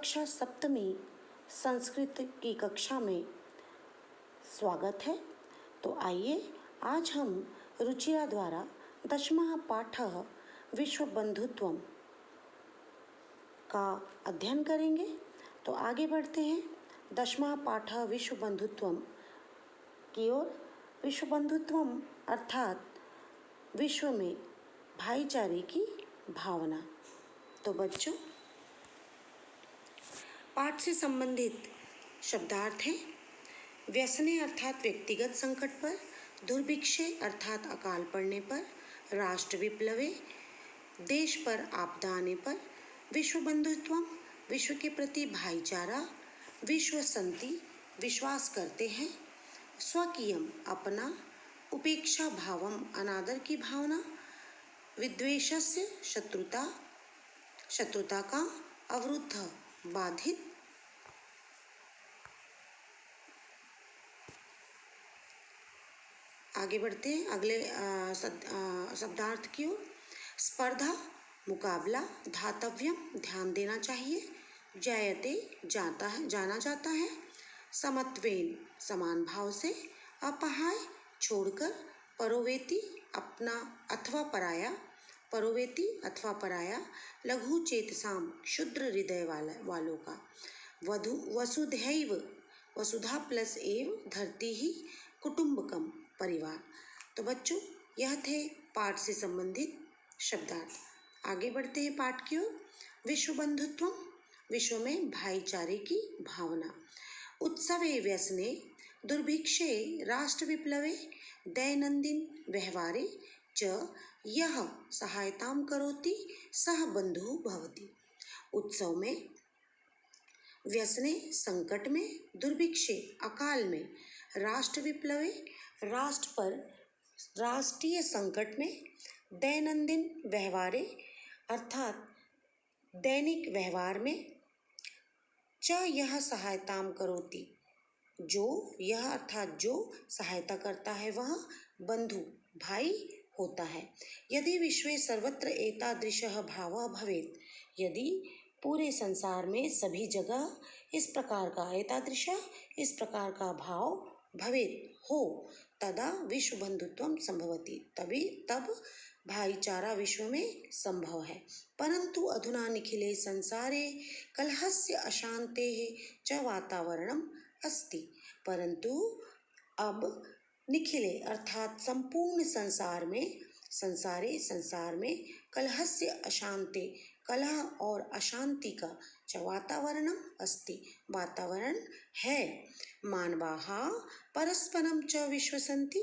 कक्षा सप्तमी संस्कृत की कक्षा में स्वागत है। तो आइए आज हम रुचिरा द्वारा दशमः पाठः विश्वबन्धुत्वम का अध्ययन करेंगे। तो आगे बढ़ते हैं दशमः पाठः विश्वबन्धुत्वम की ओर। विश्वबन्धुत्वम अर्थात विश्व में भाईचारे की भावना। तो बच्चों, पाठ से संबंधित शब्दार्थ हैं। व्यसने अर्थात व्यक्तिगत संकट पर, दुर्भिक्षे अर्थात अकाल पड़ने पर, राष्ट्र विप्लवे देश पर आपदा आने पर, विश्व बंधुत्वम विश्व के प्रति भाईचारा, विश्व संति विश्वास करते हैं, स्वकीयम अपना, उपेक्षा भावम अनादर की भावना, विद्वेषस्य शत्रुता का, अवरुद्ध बाधित, आगे बढ़ते हैं अगले शब्दार्थ की ओर। स्पर्धा मुकाबला, धातव्यम ध्यान देना चाहिए, जायते जाना जाता है, समत्वेन समान भाव से, अपहाय छोड़कर, परोवेति अपना अथवा पराया, लघु चेतसाम क्षुद्र हृदय वालों का, वसुधा प्लस एव धरती ही कुटुंबकम परिवार। तो बच्चों, यह थे पाठ से संबंधित शब्दार्थ। आगे बढ़ते हैं पाठ की ओर। विश्व बंधुत्वम विश्व में भाईचारे की भावना। उत्सवे व्यसने, दुर्भिक्षे राष्ट्र विप्लवे, दैनंदिन व्यवहारे च यह सहायतां करोति सह बंधु भवति। उत्सव में, व्यसने संकट में, दुर्भिक्षे अकाल में, राष्ट्र विप्लवे राष्ट्र पर राष्ट्रीय संकट में, दैनंदिन व्यवहारे अर्थात दैनिक व्यवहार में, च यह सहायतां करोति जो यह अर्थात जो सहायता करता है वह बंधु भाई होता है। यदि विश्वे सर्वत्र एतादृशः भावः भवेत्, यदि पूरे संसार में सभी जगह इस प्रकार का भाव भवेत् हो, तदा विश्व बंधुत्वम संभवति, तब भाईचारा विश्व में संभव है। परंतु अधुना निखिले संसारे कलहस्य अशांतेः च वातावरणम अस्ति। परंतु अब निखिले अर्थात संपूर्ण संसार में कलहस्य अशांते कलह और अशांति का च वातावरणम अस्ति वातावरण है। मानवाः परस्परम च विश्वसन्ति,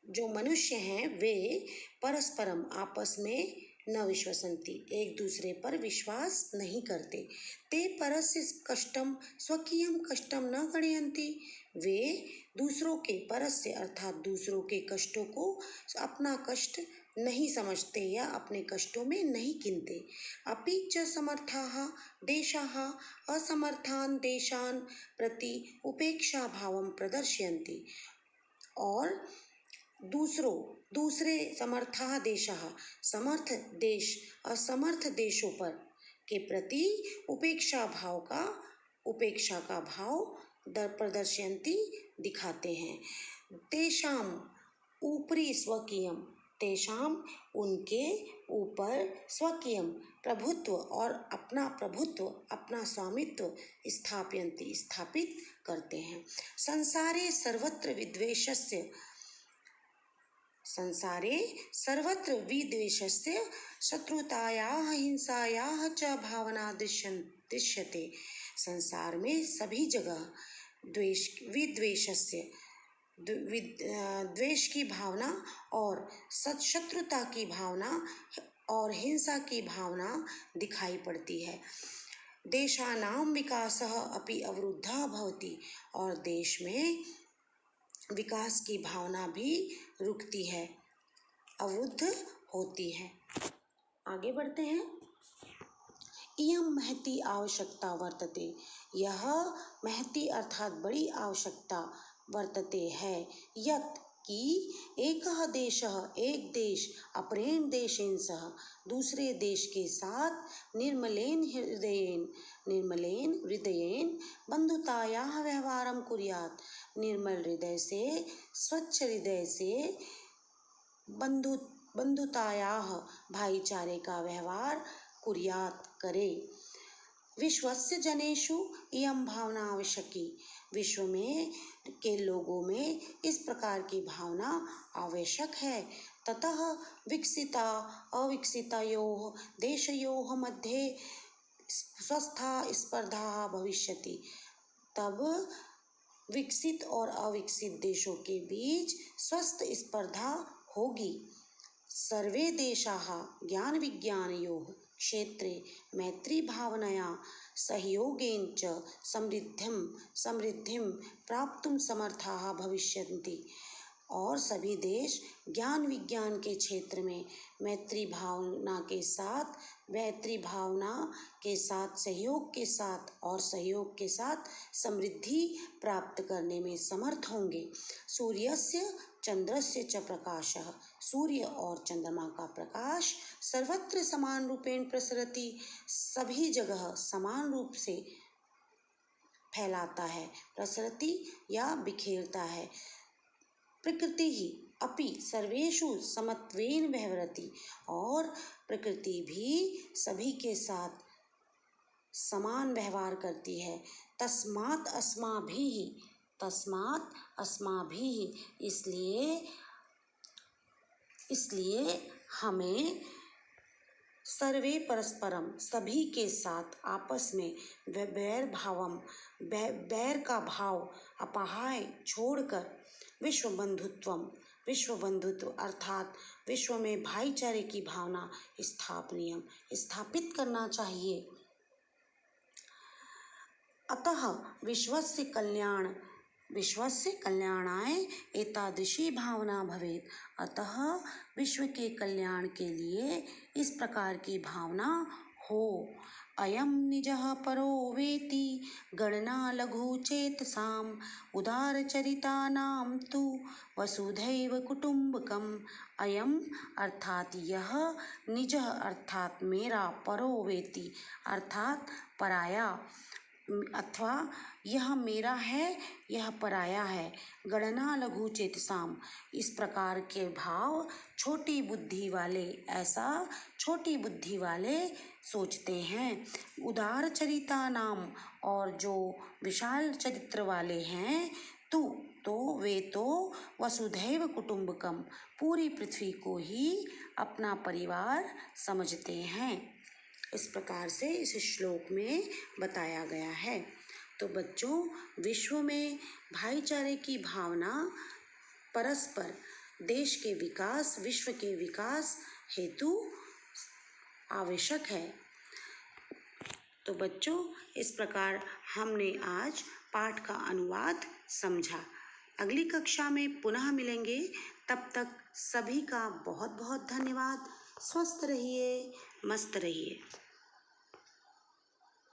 जो मनुष्य हैं वे परस्परम आपस में न विश्वसन्ति एक दूसरे पर विश्वास नहीं करते। ते परस्य कष्टम स्वकीयम कष्टम न गणयन्ति, वे दूसरों के परस्य अर्थात दूसरों के कष्टों को अपना कष्ट नहीं समझते या अपने कष्टों में नहीं गिनते। अपि च समर्थाः देशाः असमर्थान् देशान् प्रति उपेक्षा भावं प्रदर्शयन्ति, और दूसरे समर्थाः देशाः समर्थ देश असमर्थ देशों पर के प्रति उपेक्षा का भाव प्रदर्शयन्ति दिखाते हैं। तेषाम ऊपरी स्वकीयम, तेषाम उनके ऊपर स्वकीयम प्रभुत्व और अपना स्वामित्व स्थापित करते हैं। संसारे सर्वत्र शत्रुतायाः हिंसायाः च भावना दृश्यते। संसार में सभी जगह द्वेष की भावना और शत्रुता की भावना और हिंसा की भावना दिखाई पड़ती है। देशानां विकासः अपि अवरुद्धः भवति, और देश में विकास की भावना भी रुकती है, अवरुद्ध होती है। आगे बढ़ते हैं। इयं महती आवश्यकता वर्तते, यह महती अर्थात बड़ी आवश्यकता वर्तते है, यत् कि एकः देशः एक देश अपरेण देशेन सह दूसरे देश के साथ निर्मलेन हृदयेन बंधुतायाः व्यवहारं कुर्यात्। निर्मल हृदय से स्वच्छ हृदय से बंधुतायाः भाईचारे का व्यवहार कुर्यात् करे। विश्वस्य जनेषु इयं भावना आवश्यकी। विश्व में के लोगों में इस प्रकार की भावना आवश्यक है। ततः विकसिता अविकसितयोः देशयोः मध्ये स्वस्था स्पर्धा भविष्यति। तब विकसित और अविकसित देशों के बीच स्वस्थ स्पर्धा होगी। सर्वे देशाः ज्ञान विज्ञानयोः क्षेत्रे मैत्री भावनया सहयोगेन च समृद्धिं प्राप्तुं समर्थाः भविष्यन्ति। और सभी देश ज्ञान विज्ञान के क्षेत्र में मैत्री भावना के साथ सहयोग के साथ समृद्धि प्राप्त करने में समर्थ होंगे। सूर्यस्य चंद्रस्य च प्रकाशः। सूर्य और चंद्रमा का प्रकाश सर्वत्र समान रूपेण प्रसरति। सभी जगह समान रूप से फैलाता है, प्रसरति या बिखेरता है। प्रकृति ही अपि सर्वेषु समत्वेन व्यवहरति। और प्रकृति भी सभी के साथ समान व्यवहार करती है। तस्मात् अस्माभिः इसलिए हमें सर्वे परस्परम सभी के साथ आपस में बैर का भाव अपहाय छोड़कर विश्व बंधुत्व अर्थात विश्व में भाईचारे की भावना स्थापित करना चाहिए। अतः विश्वस्य कल्याणाय एतादृशी भावना भवेत्। अतः विश्व के कल्याण के लिए इस प्रकार की भावना हो। अयं निजः परो वेति गणना लघु चेतसाम् उदारचरितानां तु वसुधैव कुटुम्बकम्। अयम अर्थात यह, निजः अर्थात मेरा, परो वेति अर्थात पराया, अथवा यह मेरा है यह पराया है। गणना लघु चेतसाम इस प्रकार के भाव छोटी बुद्धि वाले सोचते हैं। उदार चरिता नाम और जो विशाल चरित्र वाले हैं तो वे तो वसुधैव कुटुम्बकम पूरी पृथ्वी को ही अपना परिवार समझते हैं। इस प्रकार से इस श्लोक में बताया गया है। तो बच्चों, विश्व में भाईचारे की भावना परस्पर देश के विकास, विश्व के विकास हेतु आवश्यक है। तो बच्चों, इस प्रकार हमने आज पाठ का अनुवाद समझा। अगली कक्षा में पुनः मिलेंगे। तब तक सभी का बहुत बहुत धन्यवाद। स्वस्थ रहिए, मस्त रहिए।